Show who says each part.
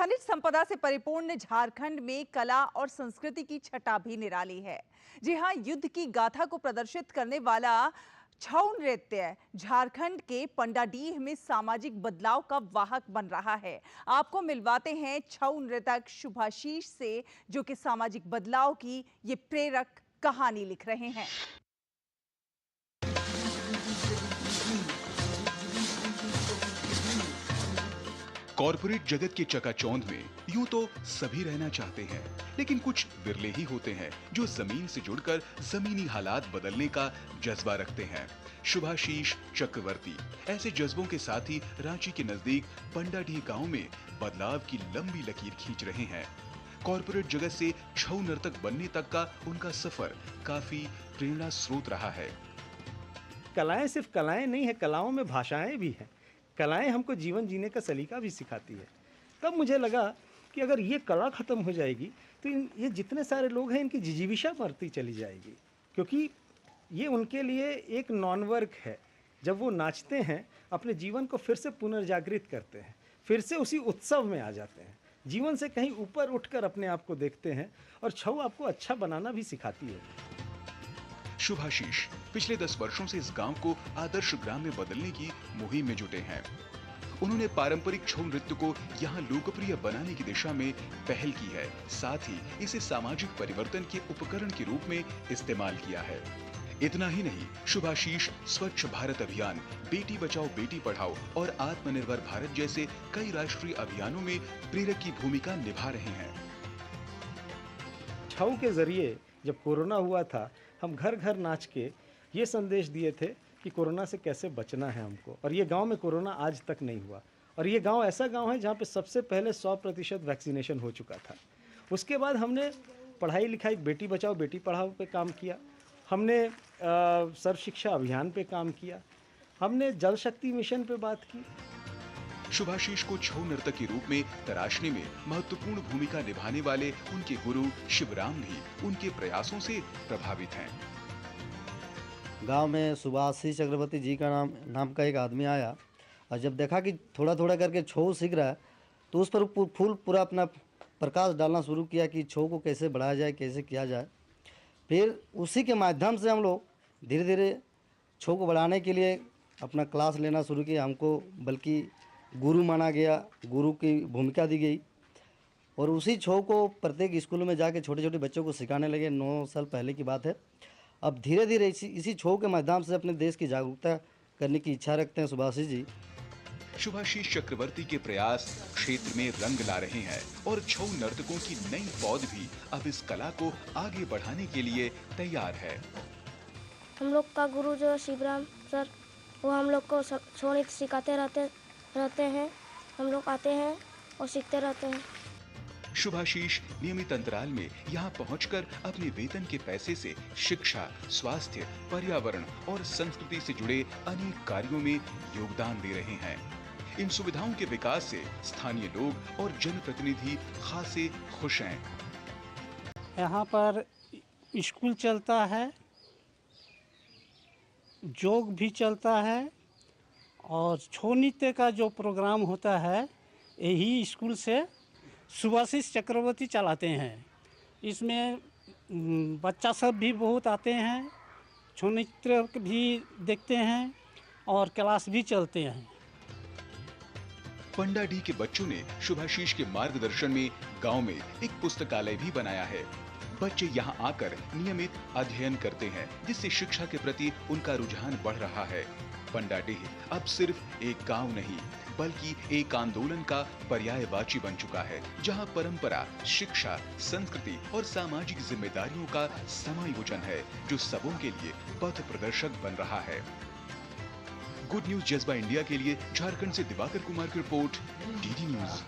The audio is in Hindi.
Speaker 1: खनिज संपदा से परिपूर्ण झारखंड में कला और संस्कृति की छटा भी निराली है। जी हां, युद्ध की गाथा को प्रदर्शित करने वाला छऊ नृत्य झारखंड के पंडाडीह में सामाजिक बदलाव का वाहक बन रहा है। आपको मिलवाते हैं छऊ नृतक शुभाशीष से, जो कि सामाजिक बदलाव की ये प्रेरक कहानी लिख रहे हैं।
Speaker 2: कॉर्पोरेट जगत के चकाचौंध में यूं तो सभी रहना चाहते हैं, लेकिन कुछ बिरले ही होते हैं जो जमीन से जुड़कर जमीनी हालात बदलने का जज्बा रखते हैं। शुभाशीष चक्रवर्ती ऐसे जज्बों के साथ ही रांची के नजदीक पंडाडीह गांव में बदलाव की लंबी लकीर खींच रहे हैं। कॉर्पोरेट जगत से छऊ नर्तक बनने तक का उनका सफर काफी प्रेरणा स्रोत रहा है।
Speaker 3: कलाएं सिर्फ कलाएं नहीं है, कलाओं में भाषाएं भी हैं। कलाएं हमको जीवन जीने का सलीका भी सिखाती है। तब मुझे लगा कि अगर ये कला ख़त्म हो जाएगी तो ये जितने सारे लोग हैं इनकी जिजीविषा मरती चली जाएगी, क्योंकि ये उनके लिए एक नॉन वर्क है। जब वो नाचते हैं अपने जीवन को फिर से पुनर्जागृत करते हैं, फिर से उसी उत्सव में आ जाते हैं, जीवन से कहीं ऊपर उठकर अपने आप को देखते हैं, और छऊ आपको अच्छा बनाना भी सिखाती है।
Speaker 2: शुभाशीष पिछले 10 वर्षों से इस गांव को आदर्श ग्राम में बदलने की मुहिम में जुटे हैं। उन्होंने पारंपरिक छऊ नृत्य को यहां लोकप्रिय बनाने की दिशा में पहल की है, साथ ही इसे सामाजिक परिवर्तन के उपकरण के रूप में इस्तेमाल किया है। इतना ही नहीं, शुभाशीष स्वच्छ भारत अभियान, बेटी बचाओ बेटी पढ़ाओ और आत्मनिर्भर भारत जैसे कई राष्ट्रीय अभियानों में प्रेरक की भूमिका निभा रहे हैं।
Speaker 3: छऊ के जरिए जब कोरोना हुआ था, हम घर घर नाच के ये संदेश दिए थे कि कोरोना से कैसे बचना है हमको। और ये गांव में कोरोना आज तक नहीं हुआ, और ये गांव ऐसा गांव है जहाँ पे सबसे पहले 100% वैक्सीनेशन हो चुका था। उसके बाद हमने पढ़ाई लिखाई, बेटी बचाओ बेटी पढ़ाओ पे काम किया, हमने सर्व शिक्षा अभियान पे काम किया, हमने जल शक्ति मिशन पे बात की।
Speaker 2: शुभाशीष को छऊ नर्तक के रूप में तराशने में महत्वपूर्ण भूमिका निभाने वाले उनके गुरु शिवराम भी उनके प्रयासों से प्रभावित हैं।
Speaker 4: गांव में शुभाशीष चक्रवर्ती जी का नाम का एक आदमी आया, और जब देखा कि थोड़ा थोड़ा करके छऊ सीख रहा है, तो उस पर पूरा अपना प्रकाश डालना शुरू किया कि छऊ को कैसे बढ़ाया जाए, कैसे किया जाए। फिर उसी के माध्यम से हम लोग धीरे धीरे छऊ को बढ़ाने के लिए अपना क्लास लेना शुरू किया। हमको बल्कि गुरु माना गया, गुरु की भूमिका दी गई, और उसी छऊ को प्रत्येक स्कूल में जाके छोटे छोटे बच्चों को सिखाने लगे। 9 साल पहले की बात है। अब धीरे धीरे इसी छऊ के माध्यम से अपने देश की जागरूकता करने की इच्छा रखते हैं शुभाशीष जी।
Speaker 2: शुभाशीष चक्रवर्ती के प्रयास क्षेत्र में रंग ला रहे हैं, और छऊ नर्तकों की नई पौध भी अब इस कला को आगे बढ़ाने के लिए तैयार है।
Speaker 5: हम लोग का गुरु जो शिवराम सर, वो हम लोग को छऊ नृत्य सिखाते रहते हैं। हम लोग आते हैं और सीखते रहते हैं।
Speaker 2: शुभाशीष नियमित अंतराल में यहाँ पहुंचकर अपने वेतन के पैसे से शिक्षा, स्वास्थ्य, पर्यावरण और संस्कृति से जुड़े अनेक कार्यों में योगदान दे रहे हैं। इन सुविधाओं के विकास से स्थानीय लोग और जनप्रतिनिधि खासे खुश हैं।
Speaker 6: यहाँ पर स्कूल चलता है, योग भी चलता है, और छऊ नृत्य का जो प्रोग्राम होता है यही स्कूल से शुभाशीष चक्रवर्ती चलाते हैं। इसमें बच्चा सब भी बहुत आते हैं, छऊ नृत्य भी देखते हैं और क्लास भी चलते हैं।
Speaker 2: पंडाडीह के बच्चों ने शुभाशीष के मार्गदर्शन में गांव में एक पुस्तकालय भी बनाया है। बच्चे यहां आकर नियमित अध्ययन करते हैं, जिससे शिक्षा के प्रति उनका रुझान बढ़ रहा है। पंडाडीह अब सिर्फ एक गांव नहीं, बल्कि एक आंदोलन का पर्यायवाची बन चुका है, जहां परंपरा, शिक्षा, संस्कृति और सामाजिक जिम्मेदारियों का समायोजन है, जो सबों के लिए पथ प्रदर्शक बन रहा है। गुड न्यूज जज्बा इंडिया के लिए झारखंड से दिवाकर कुमार की रिपोर्ट, डीडी न्यूज।